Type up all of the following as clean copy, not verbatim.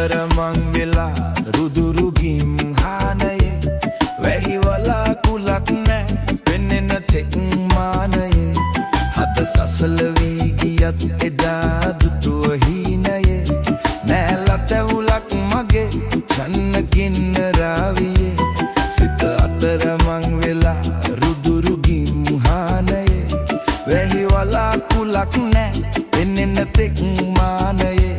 අතරමං වෙලා රුදුරු ගිම්හානයේ වැහි වලාකුලක් නෑ පෙනෙන තෙක් මානයේ හද සසල වී ගියත් එදා දුටුව හීනයේ නෑ ලතැවුලක් මගේ චන්න ගින්න රාවියේ සිත අතරමං වෙලා රුදුරු ගිම්හානයේ වැහි වලාකුලක් නෑ පෙනෙන තෙක් මානයේ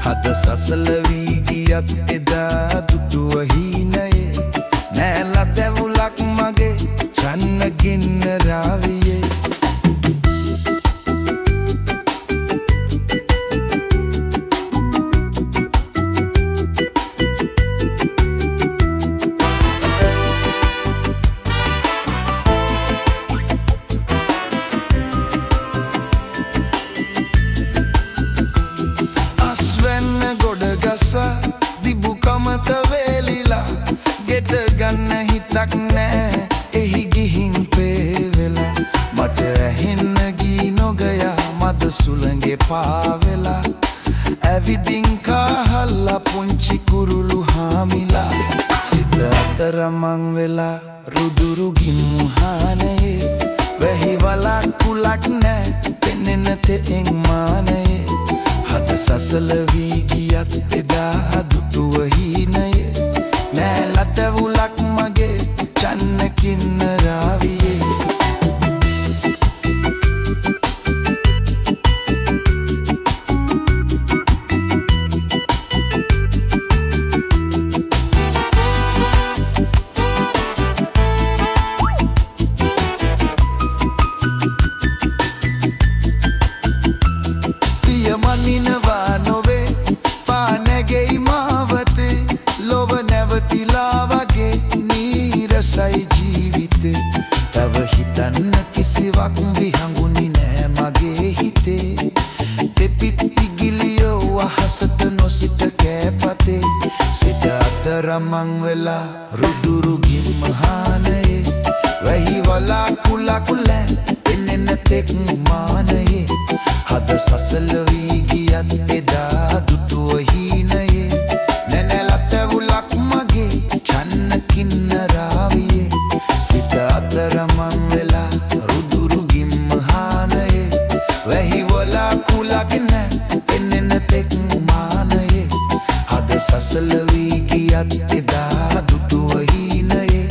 හද සසල වී ගියත් එදා දුටුව හීනයේ නෑ ලතැවුලක් මගේ චන්න ගින්න රාවියේ දිබු කමත වේලිලා ගෙට ගන්න හිතක් නෑ එහි ගිහින් පේවෙලා මට ඇහෙන්න ගී නොගයා මද සුළඟේ පාවෙලා ඇවිදින් කාහල්ලා පුංචි කුරුළු හාමිලා සිත අතරමං වෙලා රුදුරු ගිම්හානයේ වැහි වලාකුලක් නෑ පෙනෙන තෙක් මානයේ හද සසල වී ගියත් එදා දුටුව හීනයේ නෑ ලතැවුලක් මගේ චන්න කින්න රාවියේ මනිනවා නොවේ පානැගෙයි මාවතේ ලොව නැවතිලා වගේ නීරසයි ජීවිතේ තව හිතන්න කිසිවක් විහඟුනි නෑ මගේ හිතේ තෙපිත් පිගිලියෝ අහසට නොසිට කෑපතේ සිත අතරමං වෙලා රුදුරු ගිම්හානයේ වැහි වලාකුලක් නෑ පෙනෙන තෙක් මානයේ හද සසල වී ගියත් එදා දුටුව හීනයේ නැන ලතැවුලක් මගේ චන්න කින්න රාවියේ සිත අතරමං වෙලා රුදුරු ගිම්හානයේ වැහි වලාකුලක් නෑ පෙනෙන තෙක් මානයේ හද සසල වී ගියත් එදා දුටුව හීනයේ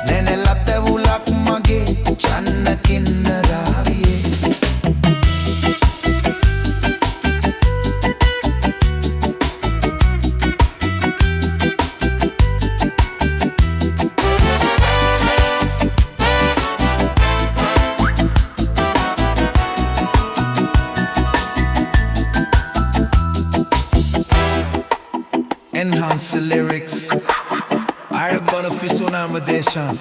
නැන ලතැවුලක් මගේ Channa කින්න රාවියේ Enhance the lyrics. I beneficio na madeshan.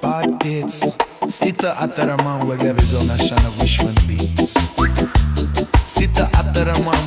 Bad dates. Sita ataraman wherever is on a shana wish one beats. Sita ataraman